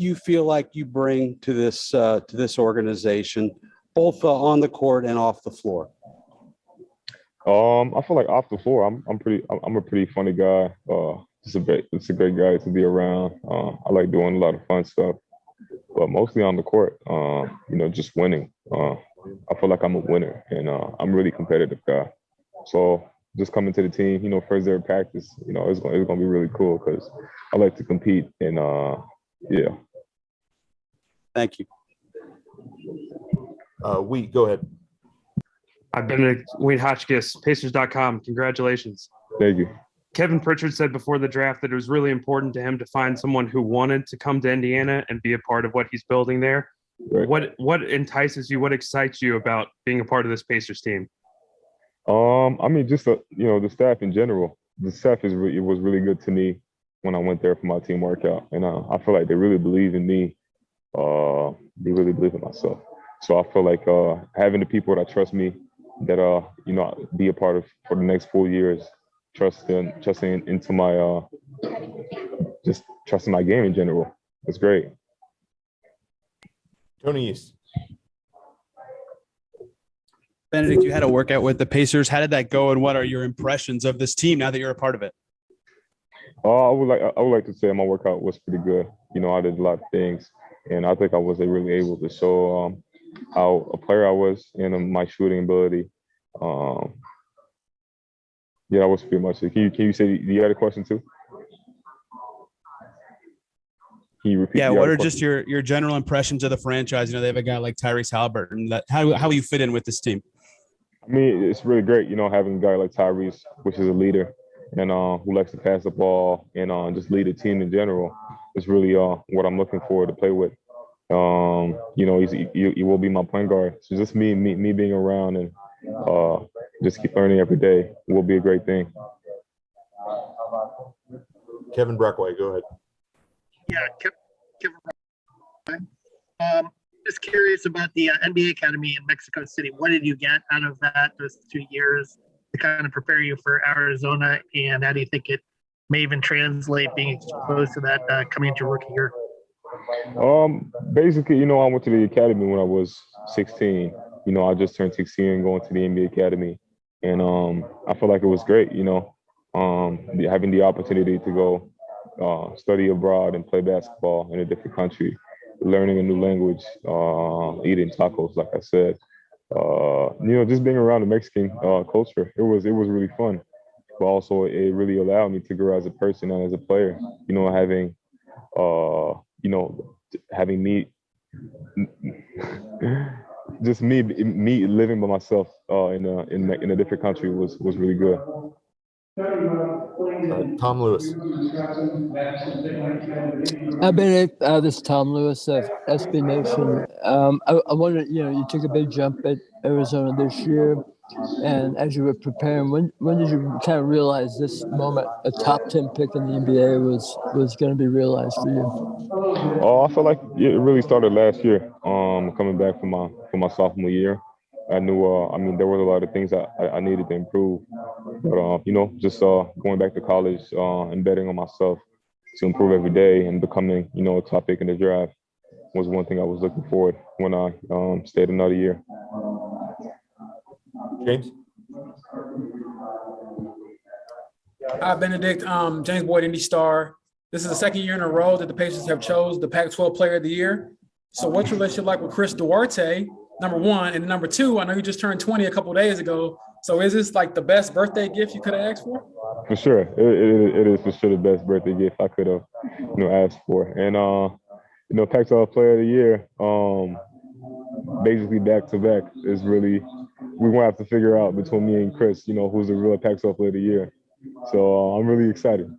you feel like you bring to this organization, both on the court and off the floor? I feel like off the floor, I'm a pretty funny guy. It's a great guy to be around. I like doing a lot of fun stuff, but mostly on the court, just winning. I feel like I'm a winner, and I'm a really competitive guy. So just coming to the team, first day of practice, it's gonna be really cool because I like to compete, and yeah. Thank you. Go ahead. I've been Hotchkiss, Pacers.com. Congratulations. Thank you. Kevin Pritchard said before the draft that it was really important to him to find someone who wanted to come to Indiana and be a part of what he's building there. Right. What entices you? What excites you about being a part of this Pacers team? Just the staff in general. The staff was really good to me when I went there for my team workout, and I feel like they really believe in me. They really believe in myself. So I feel like having the people that trust me, that be a part of for the next 4 years, trusting into my just trusting my game in general. It's great. Tony East. Bennedict, you had a workout with the Pacers. How did that go, and what are your impressions of this team now that you're a part of it? I would like to say my workout was pretty good. I did a lot of things, and I think I was really able to show how a player I was and my shooting ability. That was pretty much it. Can you say you had a question too? Can you repeat? Yeah, what are just your general impressions of the franchise? They have a guy like Tyrese Halliburton. How you fit in with this team? It's really great, having a guy like Tyrese, which is a leader and who likes to pass the ball and just lead a team in general. It's really what I'm looking forward to play with. He will be my point guard. So just me being around and just keep learning every day will be a great thing. Kevin Brockway, go ahead. Yeah, Kevin. Just curious about the NBA Academy in Mexico City. What did you get out of those 2 years to kind of prepare you for Arizona? And how do you think it may even translate being exposed to that coming into your rookie year? Basically, I went to the academy when I was 16. I just turned 16 and going to the NBA Academy. And I feel like it was great, having the opportunity to go study abroad and play basketball in a different country, learning a new language, eating tacos, like I said. Just being around the Mexican culture, it was really fun. But also it really allowed me to grow as a person and as a player, having me just me living by myself in a different country was really good. Tom Lewis. Bennedict, this is Tom Lewis of SB Nation. I wondered, you took a big jump at Arizona this year, and as you were preparing, when did you kind of realize this moment, a top 10 pick in the NBA, was going to be realized for you? I feel like it really started last year. Coming back from my sophomore year, I knew. There were a lot of things I needed to improve, but just going back to college and betting on myself to improve every day and becoming, a top pick in the draft was one thing I was looking forward when I stayed another year. James. Hi, Bennedict. James Boyd, Indy Star. This is the second year in a row that the Pacers have chose the Pac-12 Player of the Year. So what's your relationship like with Chris Duarte, number one? And number two, I know you just turned 20 a couple of days ago. So is this like the best birthday gift you could have asked for? For sure. It is for sure the best birthday gift I could have, asked for. And, Pac-12 Player of the Year, basically back-to-back is really – we're going to have to figure out between me and Chris, who's the real Pac-12 Player of the Year. So I'm really excited.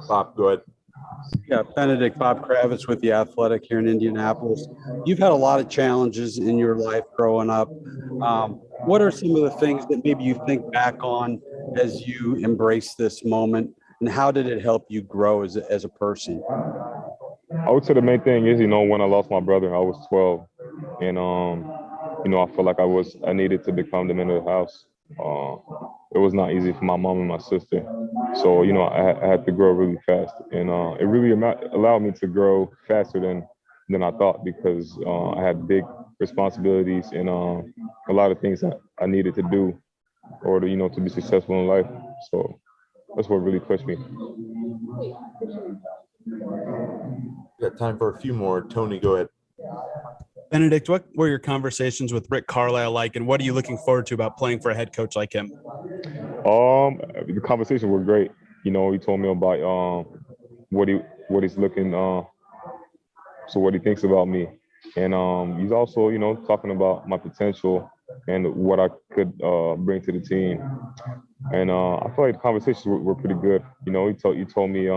Bob, go ahead. Yeah, Bennedict, Bob Kravitz with The Athletic here in Indianapolis. You've had a lot of challenges in your life growing up. What are some of the things that maybe you think back on as you embrace this moment, and how did it help you grow as a person? I would say the main thing is, when I lost my brother, I was 12, and I felt like I needed to become the man of the house. It was not easy for my mom and my sister, So, I had to grow really fast. And it really allowed me to grow faster than I thought because I had big responsibilities and a lot of things that I needed to do in order, to be successful in life. So that's what really pushed me. Got time for a few more. Tony, go ahead. Benedict, what were your conversations with Rick Carlisle like, and what are you looking forward to about playing for a head coach like him? The conversations were great. He told me about what he's looking so what he thinks about me, and he's also talking about my potential and what I could bring to the team. And I feel like the conversations were pretty good. He told me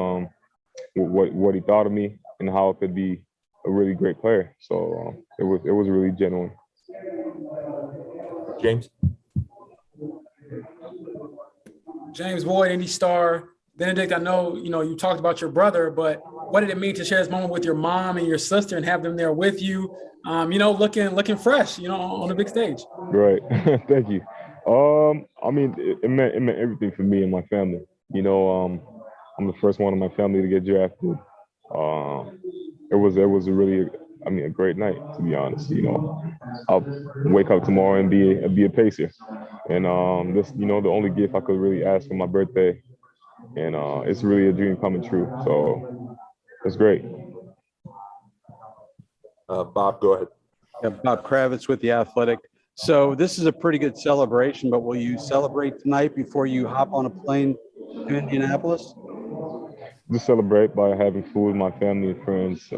what he thought of me and how I could be a really great player. So it was really genuine. James? James Boyd, Indy Star. Benedict, I know, you talked about your brother, but what did it mean to share this moment with your mom and your sister and have them there with you, looking fresh, on the big stage? Right. Thank you. I mean, it meant everything for me and my family. I'm the first one in my family to get drafted. It was a really, a great night, to be honest. I'll wake up tomorrow and be a Pacer. And this, the only gift I could really ask for my birthday. And it's really a dream coming true. So it's great. Bob, go ahead. Yeah, Bob Kravitz with The Athletic. So this is a pretty good celebration, but will you celebrate tonight before you hop on a plane to Indianapolis? Just celebrate by having food with my family and friends,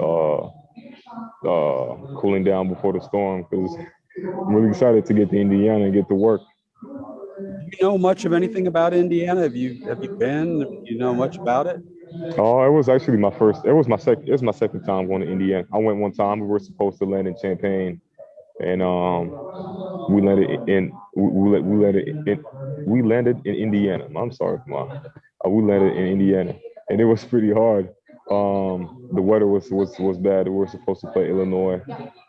cooling down before the storm, because I'm really excited to get to Indiana and get to work. Do you know much of anything about Indiana? Have you been? Do you know much about it? Oh, it was actually my first. It was my second time going to Indiana. I went one time. We were supposed to land in Champaign, and we landed in we landed in Indiana. I'm sorry, Mom. We landed in Indiana, and it was pretty hard. The weather was bad. We were supposed to play Illinois,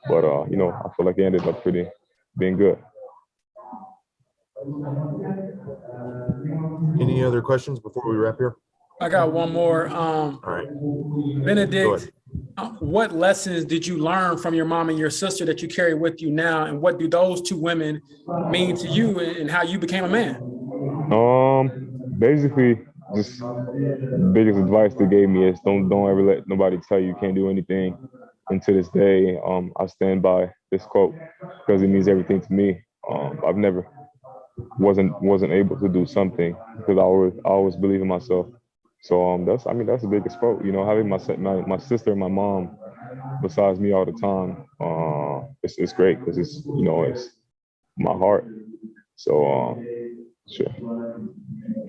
but I feel like it ended up being good. Any other questions before we wrap here? I got one more. All right. Benedict, what lessons did you learn from your mom and your sister that you carry with you now? And what do those two women mean to you and how you became a man? Basically, just the biggest advice they gave me is don't ever let nobody tell you can't do anything. And to this day, I stand by this quote because it means everything to me. I've never wasn't able to do something because I always believe in myself. So that's the biggest quote. Having my sister and my mom besides me all the time, it's great because it's my heart. So sure.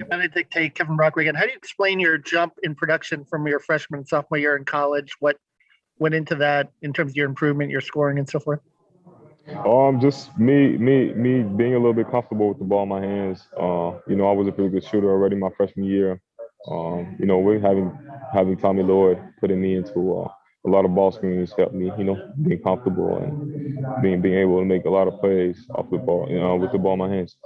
Benedict, hey, Kevin Brockway again. How do you explain your jump in production from your freshman and sophomore year in college? What went into that in terms of your improvement, your scoring, and so forth? Just me being a little bit comfortable with the ball in my hands. I was a pretty good shooter already my freshman year. We're having Tommy Lloyd putting me into a lot of ball screens helped me, being comfortable and being able to make a lot of plays off the ball, with the ball in my hands.